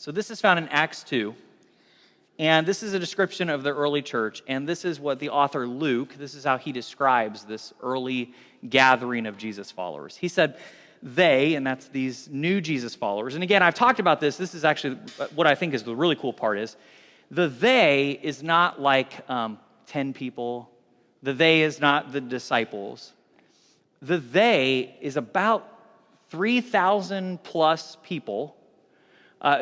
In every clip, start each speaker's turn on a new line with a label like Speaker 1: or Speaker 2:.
Speaker 1: So this is found in Acts 2, and this is a description of the early church, and this is what the author Luke, this is how he describes this early gathering of Jesus followers. He said, they, and that's these new Jesus followers, and again, I've talked about this is actually what I think is the really cool part is, the they is not like 10 people, the they is not the disciples, the they is about 3,000 plus people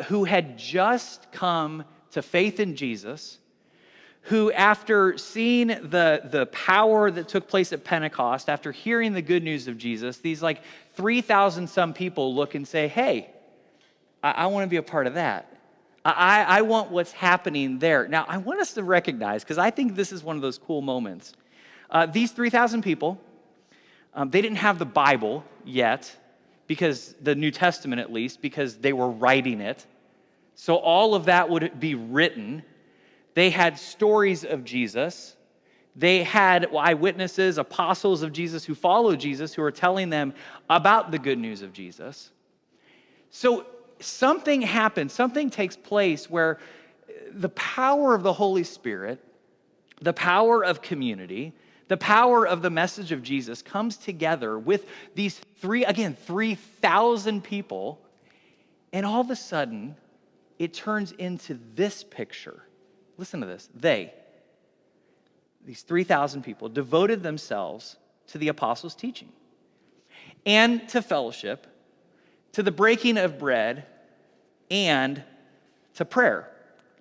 Speaker 1: who had just come to faith in Jesus, who after seeing the power that took place at Pentecost, after hearing the good news of Jesus, these like 3,000 some people look and say, hey, I want to be a part of that. I want what's happening there. Now, I want us to recognize, because I think this is one of those cool moments. These 3,000 people, they didn't have the Bible yet, because the New Testament at least, because they were writing it. So all of that would be written. They had stories of Jesus. They had eyewitnesses, apostles of Jesus who followed Jesus, who were telling them about the good news of Jesus. So something happens, something takes place where the power of the Holy Spirit, the power of community, the power of the message of Jesus comes together with these 3,000 people, and all of a sudden, it turns into this picture. Listen to this. These 3,000 people, devoted themselves to the apostles' teaching and to fellowship, to the breaking of bread, and to prayer.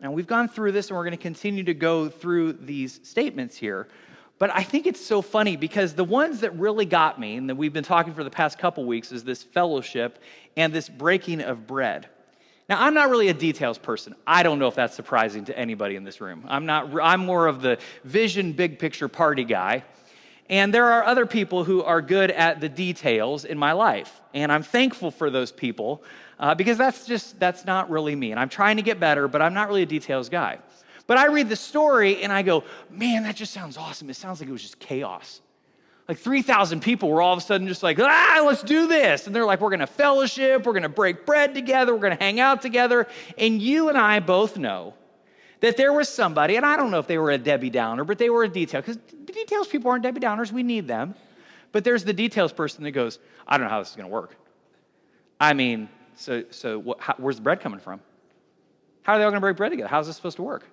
Speaker 1: Now, we've gone through this, and we're going to continue to go through these statements here. But I think it's so funny because the ones that really got me, and that we've been talking for the past couple weeks, is this fellowship and this breaking of bread. Now, I'm not really a details person. I don't know if that's surprising to anybody in this room. I'm more of the vision, big picture party guy. And there are other people who are good at the details in my life. And I'm thankful for those people because that's not really me. And I'm trying to get better, but I'm not really a details guy. But I read the story and I go, man, that just sounds awesome. It sounds like it was just chaos. Like 3,000 people were all of a sudden just like, let's do this. And they're like, we're going to fellowship, we're going to break bread together, we're going to hang out together. And you and I both know that there was somebody, and I don't know if they were a Debbie Downer, but they were a detail, because details people aren't Debbie Downers, we need them. But there's the details person that goes, I don't know how this is going to work. I mean, where's the bread coming from? How are they all going to break bread together? How's this supposed to work?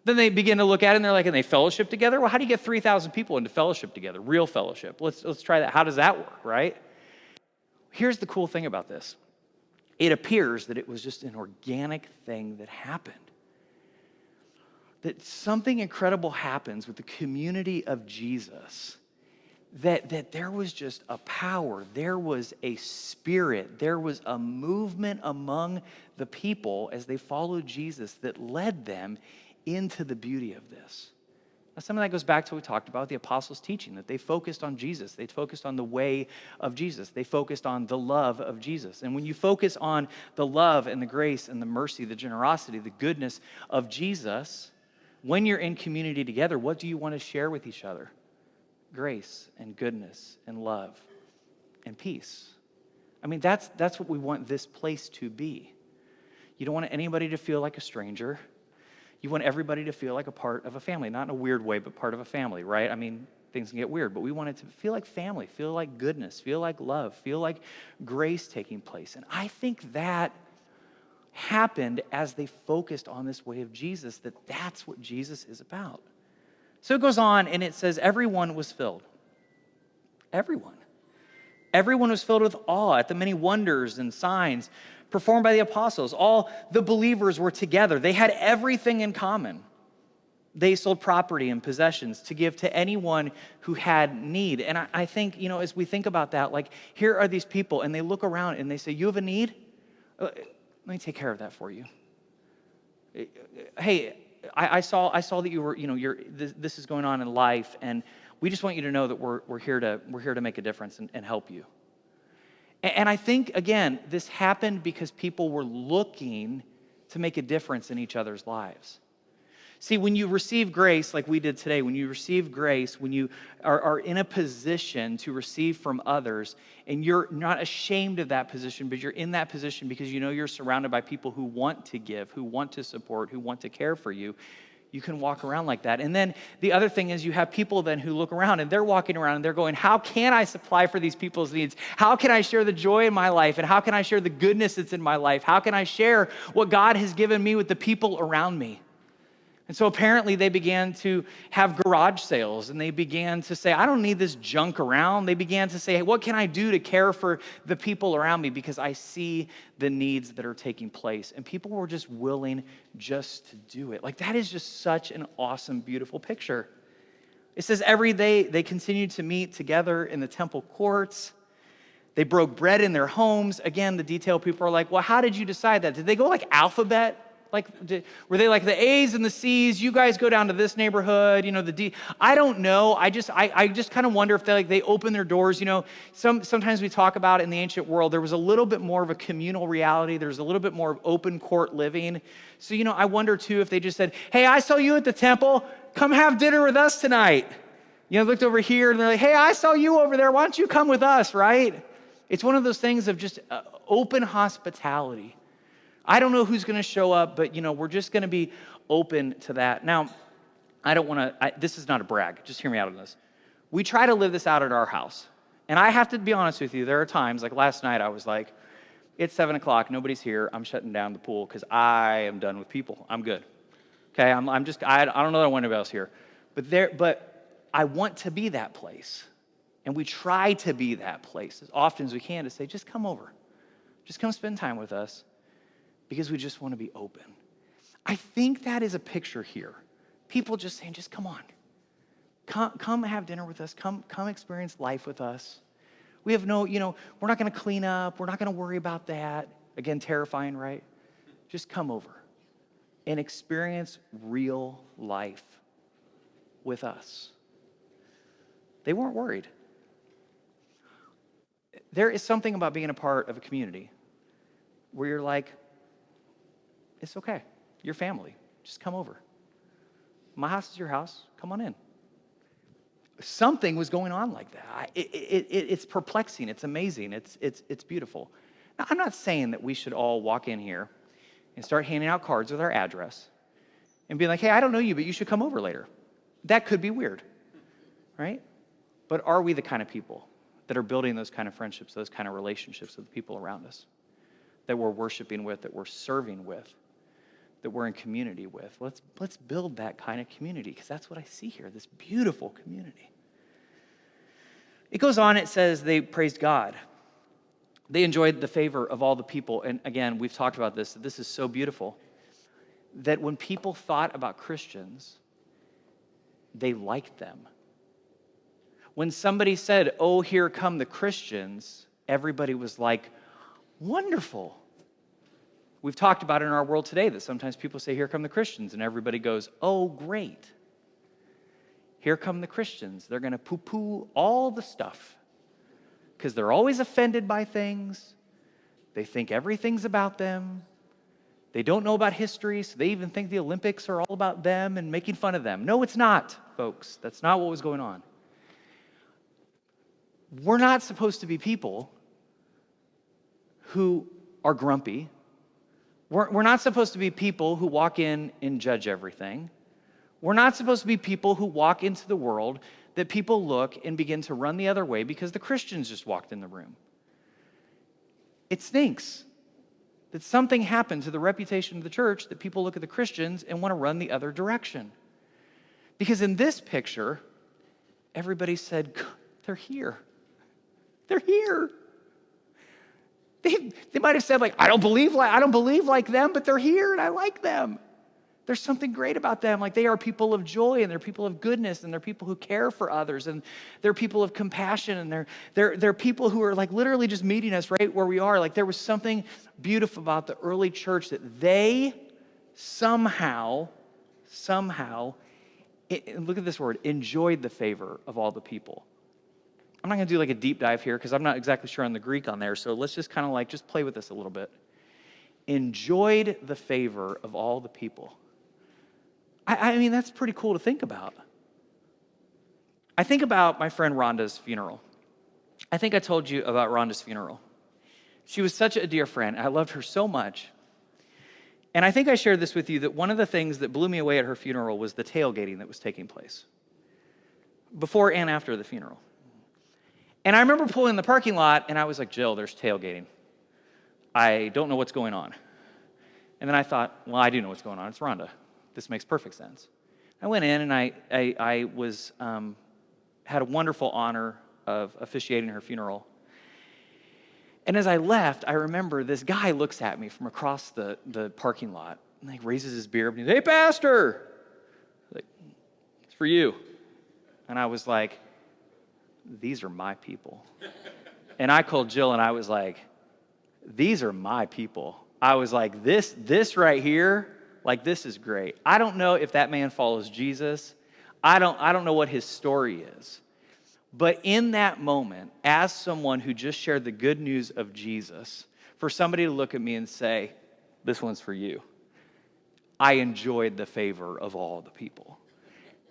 Speaker 1: Then they begin to look at it, and they're like, and they fellowship together? Well, how do you get 3,000 people into fellowship together? Real fellowship. Let's try that. How does that work, right? Here's the cool thing about this. It appears that it was just an organic thing that happened. That something incredible happens with the community of Jesus. That there was just a power, there was a spirit, there was a movement among the people as they followed Jesus that led them into the beauty of this. Now, some of that goes back to what we talked about, the apostles' teaching, that they focused on Jesus. They focused on the way of Jesus. They focused on the love of Jesus. And when you focus on the love and the grace and the mercy, the generosity, the goodness of Jesus, when you're in community together, what do you want to share with each other? Grace and goodness and love and peace. I mean, that's what we want this place to be. You don't want anybody to feel like a stranger. You want everybody to feel like a part of a family, not in a weird way, but part of a family, right? I mean, things can get weird, but we want it to feel like family, feel like goodness, feel like love, feel like grace taking place. And I think that happened as they focused on this way of Jesus, that's what Jesus is about. So it goes on and it says, everyone was filled. Everyone. Everyone was filled with awe at the many wonders and signs performed by the apostles. All the believers were together. They had everything in common. They sold property and possessions to give to anyone who had need. And I think, as we think about that, like, here are these people, and they look around and they say, you have a need? Let me take care of that for you. Hey, I saw that you were, this is going on in life, and we just want you to know that we're here to make a difference and help you. And I think, again, this happened because people were looking to make a difference in each other's lives. See, when you receive grace like we did today, when you receive grace, when you are in a position to receive from others, and you're not ashamed of that position, but you're in that position because you know you're surrounded by people who want to give, who want to support, who want to care for you, you can walk around like that. And then the other thing is you have people then who look around and they're walking around and they're going, how can I supply for these people's needs? How can I share the joy in my life? And how can I share the goodness that's in my life? How can I share what God has given me with the people around me? And so apparently they began to have garage sales and they began to say, I don't need this junk around. They began to say, hey, what can I do to care for the people around me because I see the needs that are taking place. And people were just willing just to do it. Like that is just such an awesome, beautiful picture. It says every day they continued to meet together in the temple courts. They broke bread in their homes. Again, the detail people are like, well, how did you decide that? Did they go like alphabet? Like, were they like the A's and the C's? You guys go down to this neighborhood, the D. I don't know. I just kind of wonder if they open their doors. Sometimes we talk about in the ancient world, there was a little bit more of a communal reality. There's a little bit more of open court living. So, I wonder too if they just said, hey, I saw you at the temple. Come have dinner with us tonight. Looked over here and they're like, hey, I saw you over there. Why don't you come with us, right? It's one of those things of just open hospitality. I don't know who's going to show up, but, we're just going to be open to that. Now, I don't want to, this is not a brag. Just hear me out on this. We try to live this out at our house. And I have to be honest with you, there are times, like last night, I was like, it's 7 o'clock, nobody's here, I'm shutting down the pool because I am done with people. I'm good. Okay, I don't know that I want anybody else here. But I want to be that place. And we try to be that place as often as we can to say, just come over. Just come spend time with us. Because we just want to be open. I think that is a picture here. People just saying, just come on. Come have dinner with us. Come experience life with us. We have we're not going to clean up. We're not going to worry about that. Again, terrifying, right? Just come over and experience real life with us. They weren't worried. There is something about being a part of a community where you're like, it's okay. Your family. Just come over. My house is your house. Come on in. Something was going on like that. It's perplexing. It's amazing. It's beautiful. Now, I'm not saying that we should all walk in here and start handing out cards with our address and be like, hey, I don't know you, but you should come over later. That could be weird, right? But are we the kind of people that are building those kind of friendships, those kind of relationships with the people around us, that we're worshiping with, that we're serving with, that we're in community with? Let's build that kind of community, because that's what I see here, this beautiful community. It goes on, it says they praised God. They enjoyed the favor of all the people. And again, we've talked about this. This is so beautiful that when people thought about Christians, they liked them. When somebody said, oh, here come the Christians, everybody was like, wonderful. We've talked about it in our world today that sometimes people say, here come the Christians, and everybody goes, oh, great. Here come the Christians. They're going to poo-poo all the stuff because they're always offended by things. They think everything's about them. They don't know about history, so they even think the Olympics are all about them and making fun of them. No, it's not, folks. That's not what was going on. We're not supposed to be people who are grumpy. We're not supposed to be people who walk in and judge everything. We're not supposed to be people who walk into the world that people look and begin to run the other way because the Christians just walked in the room. It stinks that something happened to the reputation of the church that people look at the Christians and want to run the other direction. Because in this picture, everybody said, they're here. They're here. They might have said, like, I don't believe like them, but they're here and I like them. There's something great about them. Like, they are people of joy, and they're people of goodness, and they're people who care for others, and they're people of compassion, and they're people who are like literally just meeting us right where we are. Like, there was something beautiful about the early church that they somehow, look at this word, enjoyed the favor of all the people. I'm not going to do like a deep dive here because I'm not exactly sure on the Greek on there, so let's just kind of like just play with this a little bit. Enjoyed the favor of all the people. I mean, that's pretty cool to think about. I think about my friend Rhonda's funeral. I think I told you about Rhonda's funeral. She was such a dear friend. I loved her so much. And I think I shared this with you, that one of the things that blew me away at her funeral was the tailgating that was taking place before and after the funeral. And I remember pulling in the parking lot, and I was like, Jill, there's tailgating. I don't know what's going on. And then I thought, well, I do know what's going on. It's Rhonda. This makes perfect sense. I went in, and I was had a wonderful honor of officiating her funeral. And as I left, I remember this guy looks at me from across the parking lot, and he raises his beer up, and he's, hey, pastor! Like, it's for you. And I was like, these are my people. And I called Jill, and I was like, these are my people. I was like, this right here, like, this is great. I don't know if that man follows Jesus. I don't know what his story is. But in that moment, as someone who just shared the good news of Jesus, for somebody to look at me and say, this one's for you, I enjoyed the favor of all the people.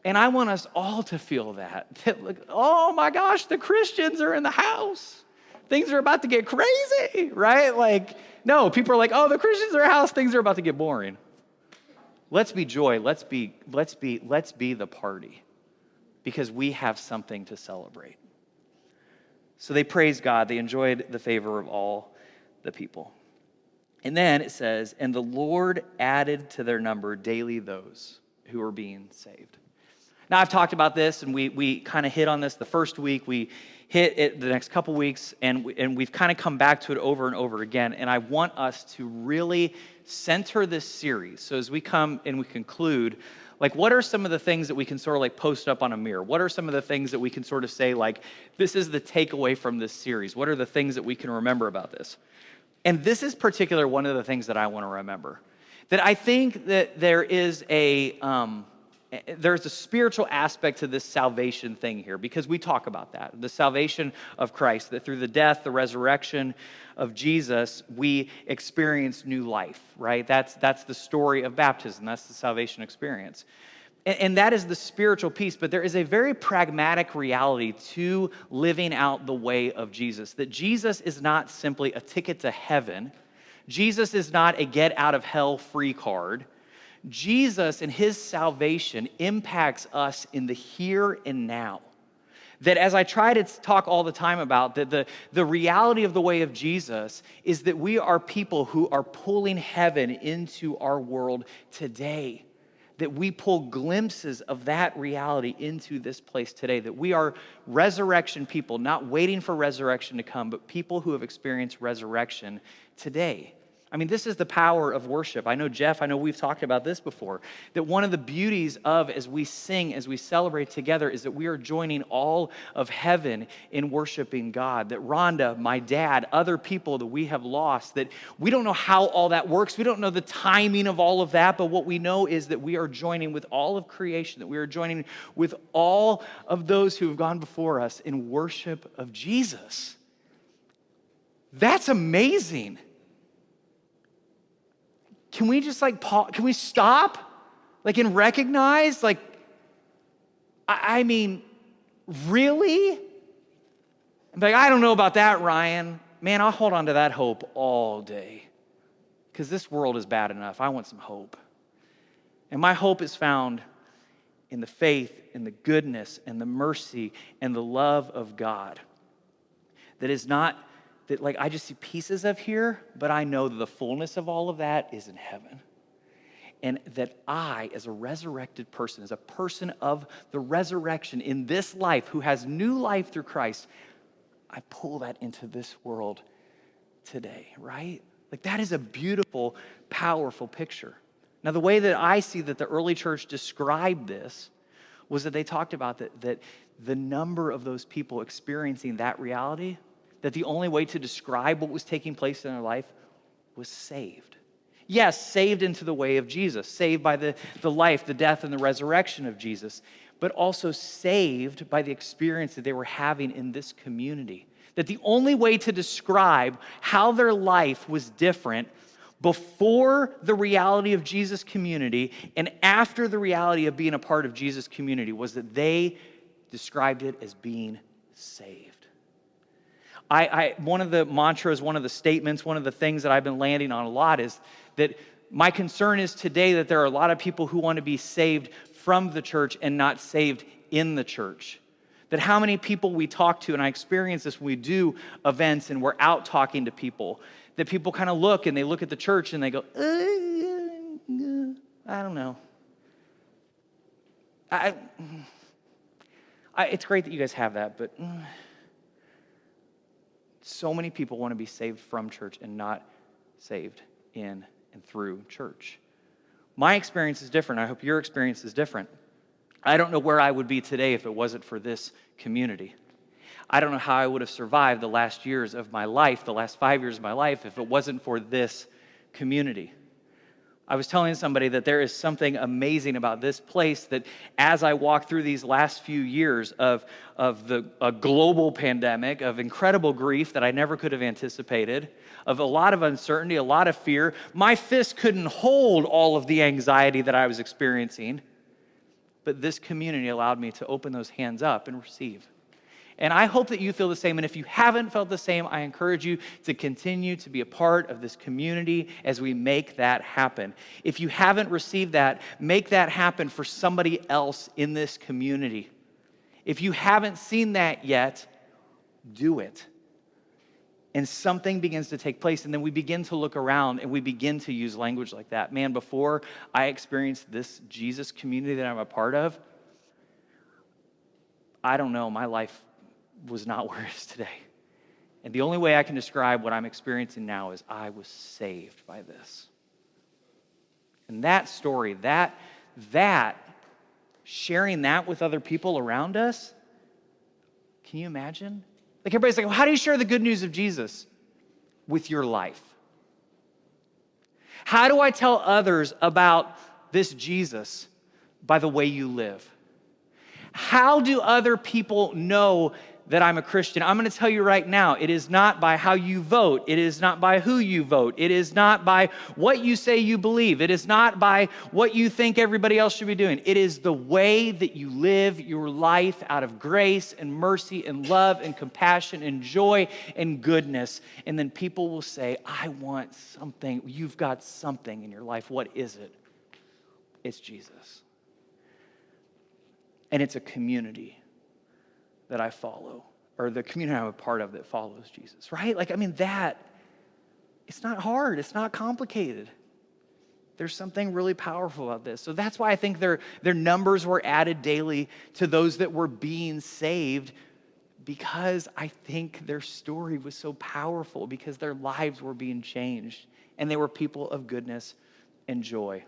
Speaker 1: And I want us all to feel that like, oh my gosh, the Christians are in the house. Things are about to get crazy, right? Like, no, people are like, oh, the Christians are in the house, things are about to get boring. Let's be joy, let's be the party, because we have something to celebrate. So they praised God. They enjoyed the favor of all the people. And then it says, and the Lord added to their number daily those who were being saved. Now, I've talked about this, and we kind of hit on this the first week. We hit it the next couple weeks, and we've kind of come back to it over and over again. And I want us to really center this series. So as we come and we conclude, like, what are some of the things that we can sort of like post up on a mirror? What are some of the things that we can sort of say, like, this is the takeaway from this series? What are the things that we can remember about this? And this is particular one of the things that I want to remember. That I think that there's a spiritual aspect to this salvation thing here, because we talk about that, the salvation of Christ, that through the death, the resurrection of Jesus, we experience new life, right? That's the story of baptism. That's the salvation experience. And that is the spiritual piece, but there is a very pragmatic reality to living out the way of Jesus, that Jesus is not simply a ticket to heaven. Jesus is not a get out of hell free card. Jesus and his salvation impacts us in the here and now. That, as I try to talk all the time about, that the reality of the way of Jesus is that we are people who are pulling heaven into our world today. That we pull glimpses of that reality into this place today. That we are resurrection people, not waiting for resurrection to come, but people who have experienced resurrection today. I mean, this is the power of worship. I know, Jeff, we've talked about this before, that one of the beauties of, as we sing, as we celebrate together, is that we are joining all of heaven in worshiping God. That Rhonda, my dad, other people that we have lost, that we don't know how all that works. We don't know the timing of all of that, but what we know is that we are joining with all of creation, that we are joining with all of those who have gone before us in worship of Jesus. That's amazing. Can we just pause? Can we stop? And recognize, I mean, really? I don't know about that, Ryan. Man, I'll hold on to that hope all day, because this world is bad enough. I want some hope. And my hope is found in the faith, in the goodness, and the mercy, and the love of God. That is not that I just see pieces of here, but I know that the fullness of all of that is in heaven. And that I, as a resurrected person, as a person of the resurrection in this life, who has new life through Christ, I pull that into this world today, right? That is a beautiful, powerful picture. Now, the way that I see that the early church described this was that they talked about that the number of those people experiencing that reality, that the only way to describe what was taking place in their life was saved. Yes, saved into the way of Jesus, saved by the life, the death, and the resurrection of Jesus, but also saved by the experience that they were having in this community. That the only way to describe how their life was different before the reality of Jesus' community and after the reality of being a part of Jesus' community was that they described it as being saved. One of the mantras, one of the statements, one of the things that I've been landing on a lot is that my concern is today that there are a lot of people who want to be saved from the church and not saved in the church. That how many people we talk to, and I experience this when we do events and we're out talking to people, that people kind of look and they look at the church and they go, I don't know. It's great that you guys have that, but so many people want to be saved from church and not saved in and through church. My experience is different. I hope your experience is different. I don't know where I would be today if it wasn't for this community. I don't know how I would have survived the last years of my life, the last 5 years of my life, if it wasn't for this community. I was telling somebody that there is something amazing about this place that as I walk through these last few years of a global pandemic, of incredible grief that I never could have anticipated, of a lot of uncertainty, a lot of fear, my fist couldn't hold all of the anxiety that I was experiencing. But this community allowed me to open those hands up and receive. And I hope that you feel the same. And if you haven't felt the same, I encourage you to continue to be a part of this community as we make that happen. If you haven't received that, make that happen for somebody else in this community. If you haven't seen that yet, do it. And something begins to take place, and then we begin to look around and we begin to use language like that. Man, before I experienced this Jesus community that I'm a part of, I don't know, my life was not where it is today. And the only way I can describe what I'm experiencing now is I was saved by this. And that story, that sharing that with other people around us, can you imagine? Like everybody's like, well, how do you share the good news of Jesus? With your life. How do I tell others about this Jesus? By the way you live. How do other people know that I'm a Christian? I'm going to tell you right now, it is not by how you vote. It is not by who you vote. It is not by what you say you believe. It is not by what you think everybody else should be doing. It is the way that you live your life out of grace and mercy and love and compassion and joy and goodness. And then people will say, I want something. You've got something in your life. What is it? It's Jesus. And it's a community that I follow, or the community I'm a part of that follows Jesus, right? It's not hard. It's not complicated. There's something really powerful about this. So that's why I think their numbers were added daily to those that were being saved, because I think their story was so powerful, because their lives were being changed, and they were people of goodness and joy.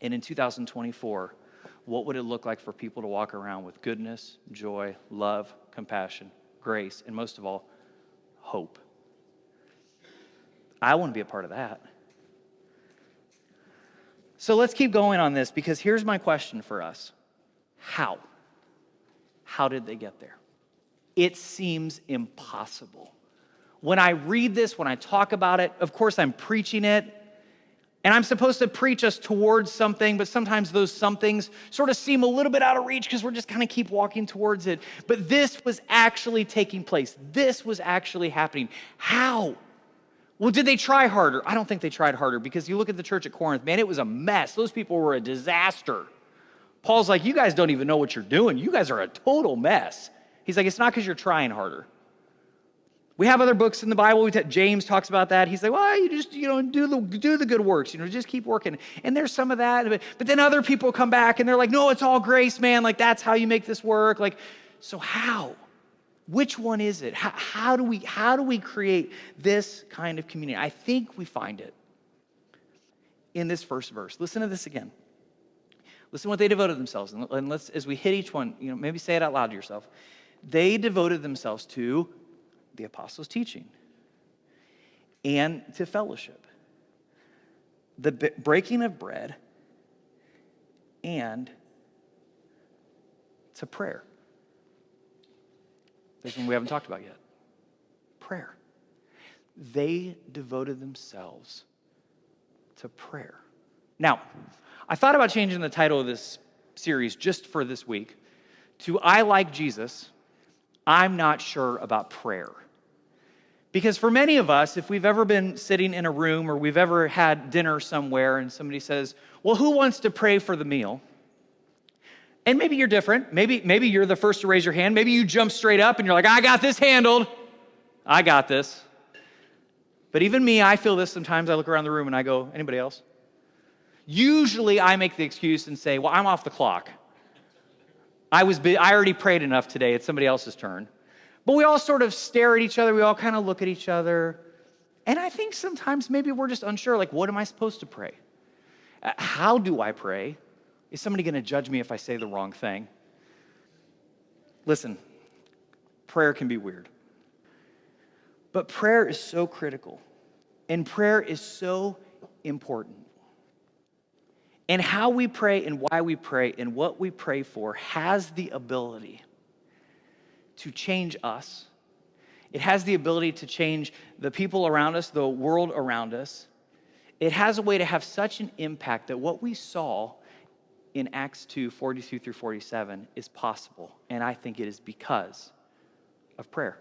Speaker 1: And in 2024, what would it look like for people to walk around with goodness, joy, love, compassion, grace, and most of all, hope? I want to be a part of that. So let's keep going on this, because here's my question for us. How? How did they get there? It seems impossible. When I read this, when I talk about it, of course I'm preaching it, and I'm supposed to preach us towards something, but sometimes those somethings sort of seem a little bit out of reach because we're just kind of keep walking towards it. But this was actually taking place. This was actually happening. How? Well, did they try harder? I don't think they tried harder, because you look at the church at Corinth, man, it was a mess. Those people were a disaster. Paul's like, you guys don't even know what you're doing. You guys are a total mess. He's like, it's not because you're trying harder. We have other books in the Bible. James talks about that. He's like, well, you just, do the good works. Just keep working. And there's some of that. But then other people come back and they're like, no, it's all grace, man. Like, that's how you make this work. Like, so how? Which one is it? How do we create this kind of community? I think we find it in this first verse. Listen to this again. Listen to what they devoted themselves. And let's, as we hit each one, maybe say it out loud to yourself. They devoted themselves to the apostles' teaching, and to fellowship, the breaking of bread, and to prayer. There's one we haven't talked about yet. Prayer. They devoted themselves to prayer. Now, I thought about changing the title of this series just for this week to I Like Jesus, I'm Not Sure About Prayer. Because for many of us, if we've ever been sitting in a room or we've ever had dinner somewhere and somebody says, well, who wants to pray for the meal? And maybe you're different. Maybe you're the first to raise your hand. Maybe you jump straight up and you're like, I got this handled. I got this. But even me, I feel this sometimes. I look around the room and I go, anybody else? Usually I make the excuse and say, well, I'm off the clock. I already prayed enough today. It's somebody else's turn. But we all sort of stare at each other. We all kind of look at each other. And I think sometimes maybe we're just unsure, like, what am I supposed to pray? How do I pray? Is somebody going to judge me if I say the wrong thing? Listen, prayer can be weird. But prayer is so critical. And prayer is so important. And how we pray and why we pray and what we pray for has the ability to change us. It has the ability to change the people around us, the world around us. It has a way to have such an impact that what we saw in Acts 2, 42 through 47 is possible. And I think it is because of prayer.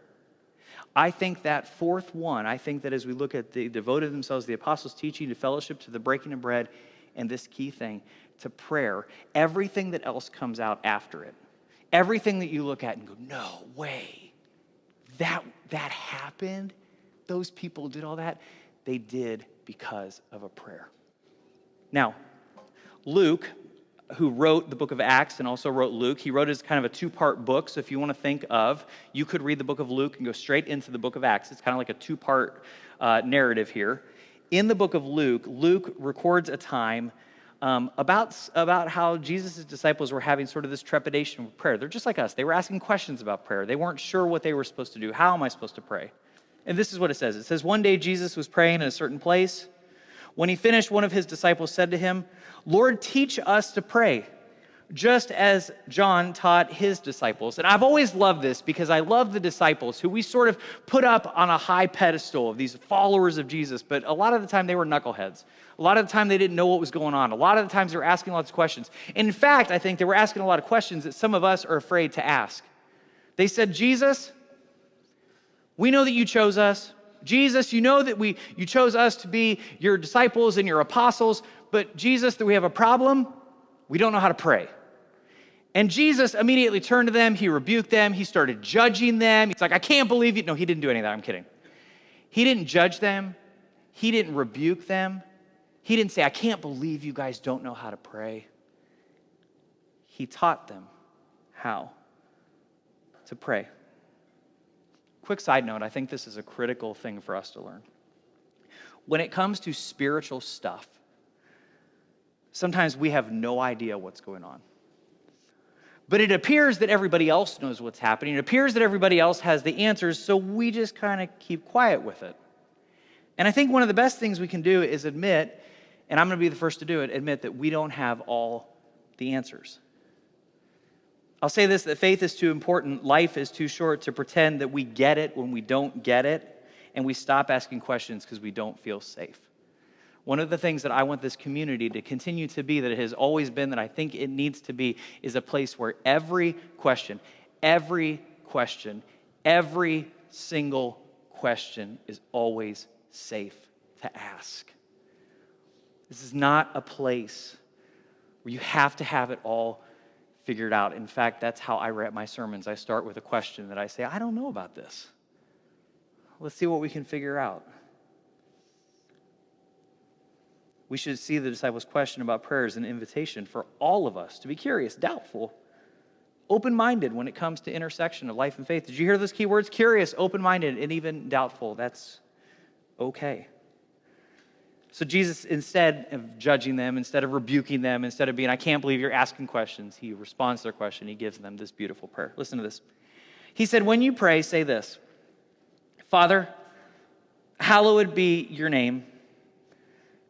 Speaker 1: I think that fourth one, I think that as we look at the devoted themselves, the apostles' teaching, to fellowship, to the breaking of bread, and this key thing, to prayer, everything that else comes out after it, everything that you look at and go, no way, that happened, those people did all that, they did because of a prayer. Now, Luke, who wrote the book of Acts and also wrote Luke, he wrote it as kind of a two-part book. So if you want to think of, you could read the book of Luke and go straight into the book of Acts. It's kind of like a two-part narrative here. In the book of Luke, Luke records a time about how Jesus' disciples were having sort of this trepidation with prayer. They're just like us. They were asking questions about prayer. They weren't sure what they were supposed to do. How am I supposed to pray? And this is what it says. It says, one day Jesus was praying in a certain place. When he finished, one of his disciples said to him, Lord, teach us to pray, just as John taught his disciples. And I've always loved this because I love the disciples who we sort of put up on a high pedestal of these followers of Jesus, but a lot of the time they were knuckleheads. A lot of the time they didn't know what was going on. A lot of the times they were asking lots of questions. And in fact, I think they were asking a lot of questions that some of us are afraid to ask. They said, Jesus, we know that you chose us. Jesus, you know that you chose us to be your disciples and your apostles, but Jesus, that we have a problem. We don't know how to pray. And Jesus immediately turned to them. He rebuked them. He started judging them. He's like, I can't believe you. No, he didn't do any of that. I'm kidding. He didn't judge them. He didn't rebuke them. He didn't say, I can't believe you guys don't know how to pray. He taught them how to pray. Quick side note, I think this is a critical thing for us to learn. When it comes to spiritual stuff, sometimes we have no idea what's going on. But it appears that everybody else knows what's happening. It appears that everybody else has the answers, so we just kind of keep quiet with it. And I think one of the best things we can do is admit, and I'm going to be the first to do it, admit that we don't have all the answers. I'll say this, that faith is too important, life is too short to pretend that we get it when we don't get it, and we stop asking questions because we don't feel safe. One of the things that I want this community to continue to be, that it has always been, that I think it needs to be, is a place where every single question is always safe to ask. This is not a place where you have to have it all figured out. In fact, that's how I write my sermons. I start with a question that I say, I don't know about this. Let's see what we can figure out. We should see the disciples' question about prayer as an invitation for all of us to be curious, doubtful, open-minded when it comes to intersection of life and faith. Did you hear those key words? Curious, open-minded, and even doubtful. That's okay. So Jesus, instead of judging them, instead of rebuking them, instead of being, I can't believe you're asking questions, he responds to their question. He gives them this beautiful prayer. Listen to this. He said, when you pray, say this, Father, hallowed be your name,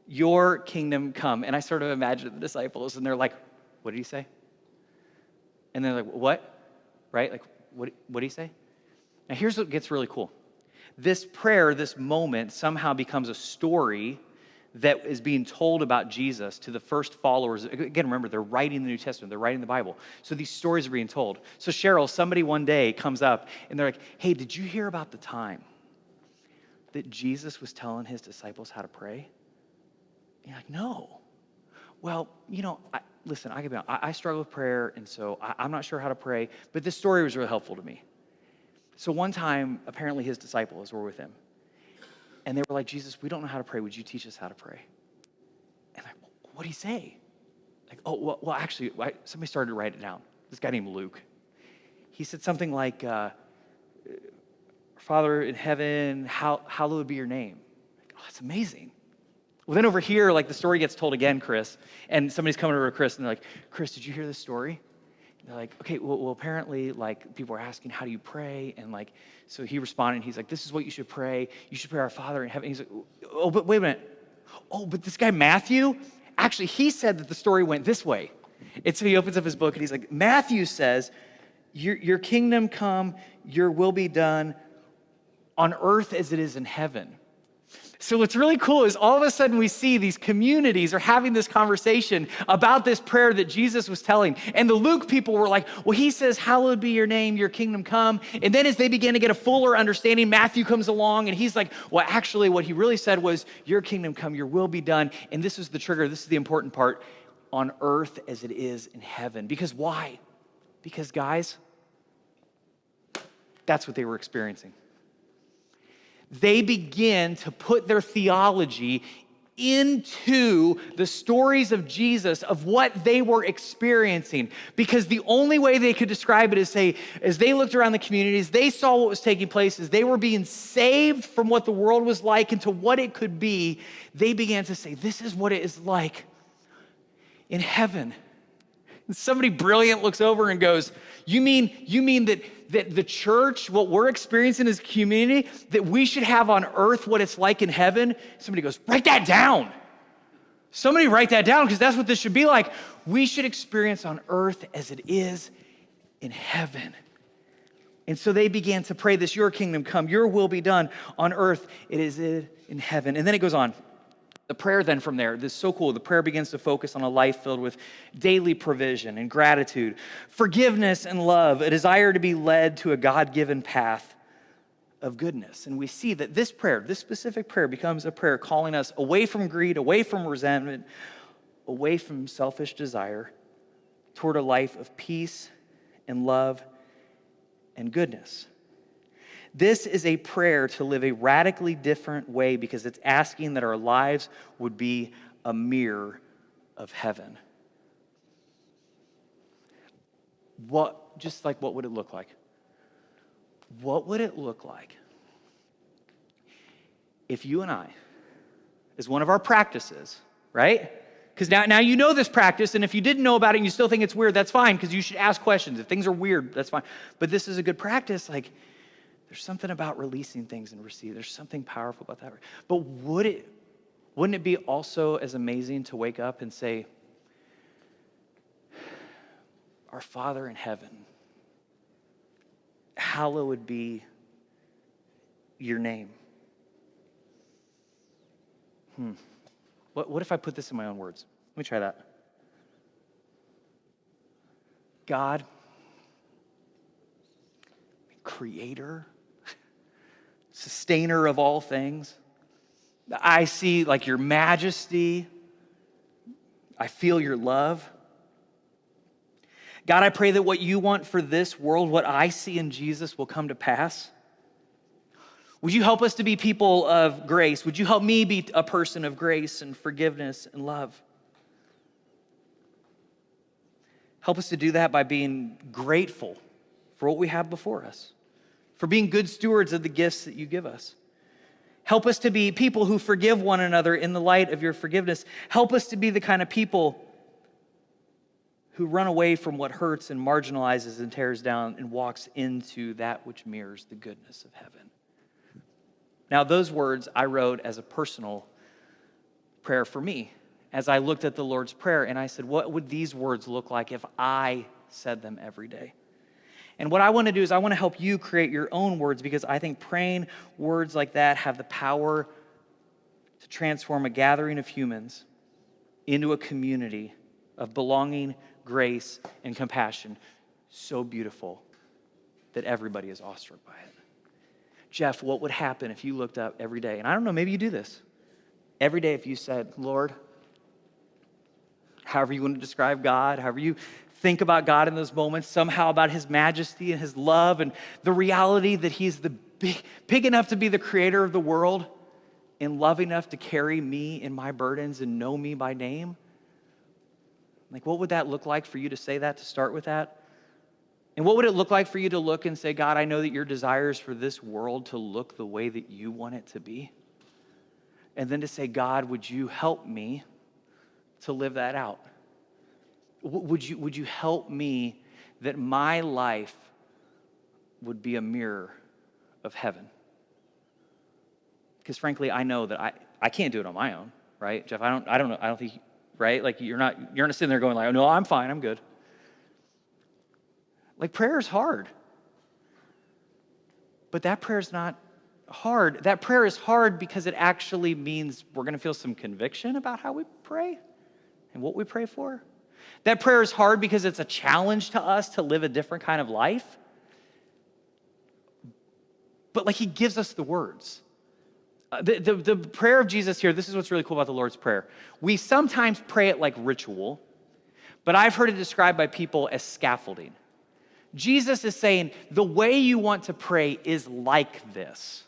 Speaker 1: your kingdom come. And I sort of imagine the disciples, and they're like, what did he say? And they're like, what? Right? Like, what did he say? Now, here's what gets really cool. This prayer, this moment, somehow becomes a story that is being told about Jesus to the first followers. Again, remember, they're writing the New Testament. They're writing the Bible. So these stories are being told. So Cheryl, somebody one day comes up and they're like, hey, did you hear about the time that Jesus was telling his disciples how to pray? And you're like, no. Well, listen, I struggle with prayer, and so I'm not sure how to pray, but this story was really helpful to me. So one time, apparently his disciples were with him. And they were like, Jesus, we don't know how to pray. Would you teach us how to pray? And I'm like, what did he say? Like, oh, well, actually, somebody started to write it down. This guy named Luke. He said something like, Father in heaven, hallowed be your name. Like, oh, that's amazing. Well, then over here, like the story gets told again, Chris, and somebody's coming over to Chris, and they're like, Chris, did you hear this story? And they're like, okay, well, apparently, like, people are asking, how do you pray? And like, so he responded, and he's like, this is what you should pray. You should pray our Father in heaven. And he's like, oh, but wait a minute. Oh, but this guy Matthew, actually, he said that the story went this way. And so he opens up his book, and he's like, Matthew says, your kingdom come, your will be done on earth as it is in heaven. So what's really cool is all of a sudden we see these communities are having this conversation about this prayer that Jesus was telling. And the Luke people were like, well, he says, hallowed be your name, your kingdom come. And then as they began to get a fuller understanding, Matthew comes along and he's like, well, actually what he really said was, your kingdom come, your will be done. And this is the trigger, this is the important part, on earth as it is in heaven. Because why? Because guys, that's what they were experiencing. They begin to put their theology into the stories of Jesus, of what they were experiencing. Because the only way they could describe it is say, as they looked around the communities, they saw what was taking place, as they were being saved from what the world was like into what it could be, they began to say, this is what it is like in heaven. And somebody brilliant looks over and goes, you mean that the church, what we're experiencing as a community, that we should have on earth what it's like in heaven? Somebody goes, write that down. Somebody write that down, because that's what this should be like. We should experience on earth as it is in heaven. And so they began to pray this, your kingdom come, your will be done on earth, it is in heaven. And then it goes on. The prayer then from there, this is so cool. The prayer begins to focus on a life filled with daily provision and gratitude, forgiveness and love, a desire to be led to a God-given path of goodness. And we see that this prayer, this specific prayer, becomes a prayer calling us away from greed, away from resentment, away from selfish desire, toward a life of peace and love and goodness. This is a prayer to live a radically different way because it's asking that our lives would be a mirror of heaven. What would it look like? What would it look like if you and I, as one of our practices, right? Because now you know this practice, and if you didn't know about it and you still think it's weird, that's fine, because you should ask questions. If things are weird, that's fine. But this is a good practice, there's something about releasing things and receiving. There's something powerful about that. But wouldn't it be also as amazing to wake up and say, our Father in heaven, hallowed be your name. What if I put this in my own words? Let me try that. God, creator, sustainer of all things. I see your majesty. I feel your love. God, I pray that what you want for this world, what I see in Jesus, will come to pass. Would you help us to be people of grace? Would you help me be a person of grace and forgiveness and love? Help us to do that by being grateful for what we have before us, for being good stewards of the gifts that you give us. Help us to be people who forgive one another in the light of your forgiveness. Help us to be the kind of people who run away from what hurts and marginalizes and tears down and walks into that which mirrors the goodness of heaven. Now, those words I wrote as a personal prayer for me as I looked at the Lord's Prayer, and I said, what would these words look like if I said them every day? And what I want to do is I want to help you create your own words, because I think praying words like that have the power to transform a gathering of humans into a community of belonging, grace, and compassion so beautiful that everybody is awestruck by it. Jeff, what would happen if you looked up every day? And I don't know, maybe you do this. Every day if you said, Lord, however you want to describe God, however you think about God in those moments, somehow about his majesty and his love and the reality that he's the big enough to be the creator of the world and loving enough to carry me and my burdens and know me by name. Like, what would that look like for you to say that, to start with that? And what would it look like for you to look and say, God, I know that your desire is for this world to look the way that you want it to be. And then to say, God, would you help me to live that out? Would you help me that my life would be a mirror of heaven? Because frankly, I know that I can't do it on my own, right? Jeff, I don't know. I don't think, right? Like you're not sitting there going like, oh, no, I'm fine, I'm good. Like prayer is hard. But that prayer is not hard. That prayer is hard because it actually means we're going to feel some conviction about how we pray and what we pray for. That prayer is hard because it's a challenge to us to live a different kind of life. But like he gives us the words. The prayer of Jesus here, this is what's really cool about the Lord's Prayer. We sometimes pray it like ritual, but I've heard it described by people as scaffolding. Jesus is saying, the way you want to pray is like this.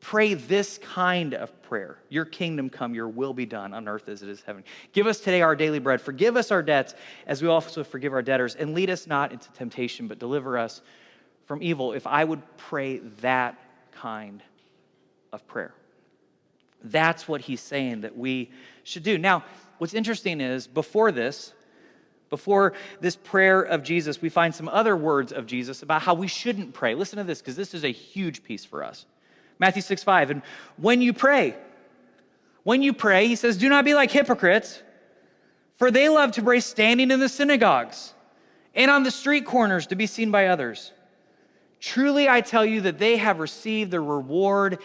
Speaker 1: Pray this kind of prayer. Your kingdom come, your will be done on earth as it is in heaven. Give us today our daily bread. Forgive us our debts as we also forgive our debtors. And lead us not into temptation, but deliver us from evil. If I would pray that kind of prayer. That's what he's saying that we should do. Now, what's interesting is before this prayer of Jesus, we find some other words of Jesus about how we shouldn't pray. Listen to this, because this is a huge piece for us. Matthew 6:5, and when you pray, he says, do not be like hypocrites, for they love to pray standing in the synagogues and on the street corners to be seen by others. Truly, I tell you that they have received their reward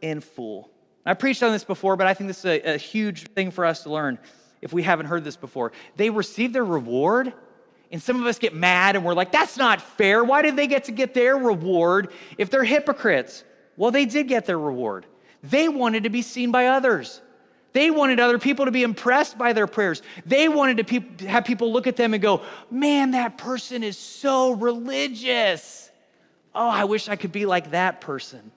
Speaker 1: in full. I preached on this before, but I think this is a huge thing for us to learn if we haven't heard this before. They receive their reward, and some of us get mad and we're like, that's not fair. Why did they get their reward if they're hypocrites? Well, they did get their reward. They wanted to be seen by others. They wanted other people to be impressed by their prayers. They wanted to have people look at them and go, man, that person is so religious. Oh, I wish I could be like that person.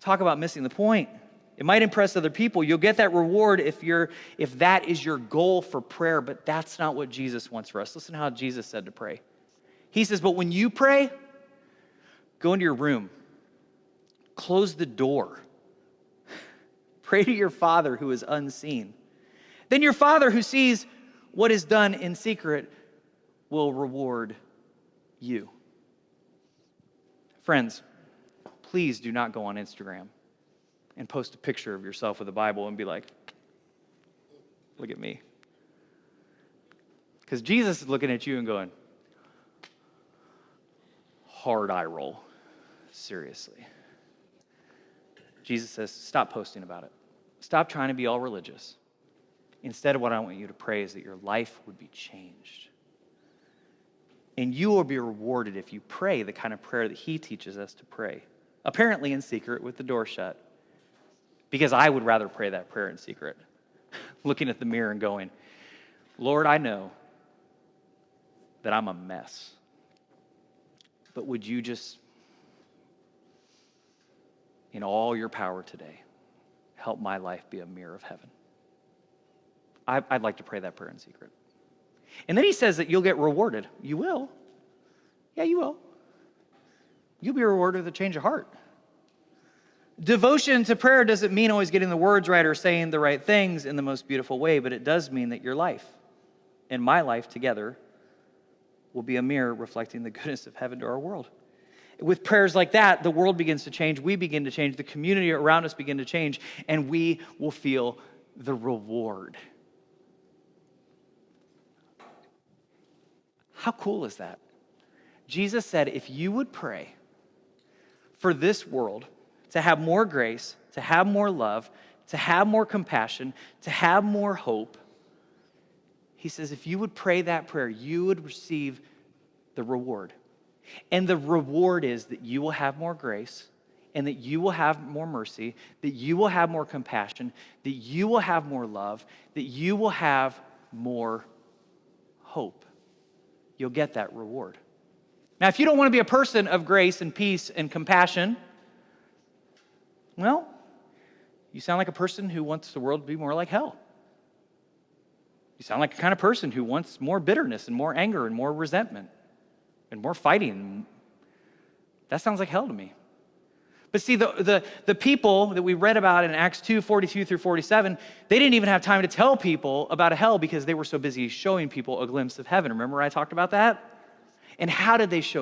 Speaker 1: Talk about missing the point. It might impress other people. You'll get that reward if that is your goal for prayer, but that's not what Jesus wants for us. Listen to how Jesus said to pray. He says, but when you pray, go into your room. Close the door. Pray to your Father who is unseen. Then your Father who sees what is done in secret will reward you. Friends, please do not go on Instagram and post a picture of yourself with a Bible and be like, look at me. Because Jesus is looking at you and going, hard eye roll. Seriously. Jesus says, stop posting about it. Stop trying to be all religious. Instead, what I want you to pray is that your life would be changed. And you will be rewarded if you pray the kind of prayer that he teaches us to pray. Apparently in secret with the door shut. Because I would rather pray that prayer in secret. Looking at the mirror and going, Lord, I know that I'm a mess. But would you just, in all your power today, help my life be a mirror of heaven? I'd like to pray that prayer in secret. And then he says that you'll get rewarded. You will. Yeah, you will. You'll be rewarded with a change of heart. Devotion to prayer doesn't mean always getting the words right or saying the right things in the most beautiful way, but it does mean that your life and my life together will be a mirror reflecting the goodness of heaven to our world. With prayers like that, the world begins to change, we begin to change, the community around us begin to change, and we will feel the reward. How cool is that? Jesus said, if you would pray for this world to have more grace, to have more love, to have more compassion, to have more hope, he says if you would pray that prayer, you would receive the reward. And the reward is that you will have more grace, and that you will have more mercy, that you will have more compassion, that you will have more love, that you will have more hope. You'll get that reward. Now, if you don't want to be a person of grace and peace and compassion, well, you sound like a person who wants the world to be more like hell. You sound like the kind of person who wants more bitterness and more anger and more resentment and more fighting. That sounds like hell to me. But see, the people that we read about in Acts 2, 42 through 47, they didn't even have time to tell people about a hell because they were so busy showing people a glimpse of heaven. Remember I talked about that? And how did they show